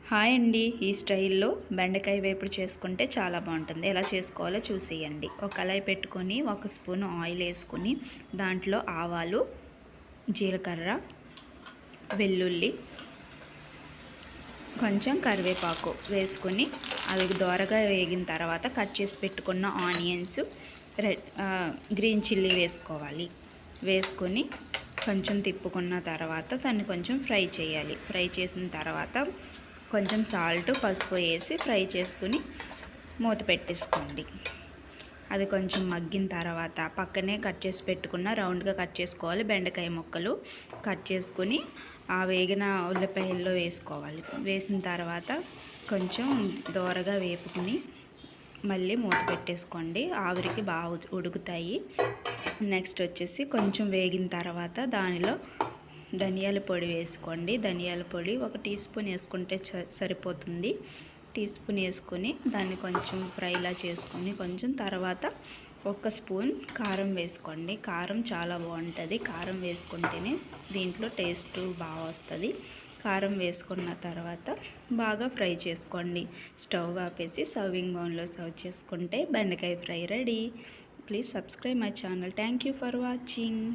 Hi అండి, ఈ స్టైల్లో బెండకాయ వేపుడు చేసుకుంటే చాలా బాగుంటుంది. ఎలా చేసుకోవాలో చూసేయండి. ఒక కళాయి పెట్టుకొని 1 స్పూన్ ఆయిల్ వేసుకొని దాంట్లో ఆవాలు, జీలకర్ర, వెల్లుల్లి, కొంచెం కరివేపాకు వేసుకొని అవి దోరగా వేగిన తర్వాత కట్ చేసి పెట్టుకున్న ఆనియన్స్, గ్రీన్ చిల్లీ వేసుకోవాలి. వేసుకొని కొంచెం తిప్పుకున్న తర్వాత దాన్ని కొంచెం ఫ్రై చేయాలి. ఫ్రై చేసిన తర్వాత కొంచెం సాల్ట్, పసుపు వేసి ఫ్రై చేసుకుని మూత పెట్టేసుకోండి. అది కొంచెం మగ్గిన తర్వాత పక్కనే కట్ చేసి పెట్టుకున్న రౌండ్గా కట్ చేసుకోవాలి బెండకాయ ముక్కలు కట్ చేసుకుని ఆ వేగిన ఉల్లిపాయల్లో వేసుకోవాలి. వేసిన తర్వాత కొంచెం దోరగా వేపుకుని మళ్ళీ మూత పెట్టేసుకోండి. ఆవిరికి బాగా ఉడుకుతాయి. నెక్స్ట్ వచ్చేసి కొంచెం వేగిన తర్వాత దానిలో ధనియాల పొడి వేసుకోండి. ధనియాల పొడి 1 టీ స్పూన్ వేసుకుంటే సరిపోతుంది. టీ స్పూన్ వేసుకొని దాన్ని కొంచెం ఫ్రైలా చేసుకొని కొంచెం తర్వాత 1 స్పూన్ కారం వేసుకోండి. కారం చాలా బాగుంటుంది. కారం వేసుకుంటేనే దీంట్లో టేస్ట్ బాగా వస్తుంది. కారం వేసుకున్న తర్వాత బాగా ఫ్రై చేసుకోండి. స్టవ్ ఆపేసి సర్వింగ్ బౌల్లో సర్వ్ చేసుకుంటే బెండకాయ fry ready. Please subscribe my channel. Thank you for watching.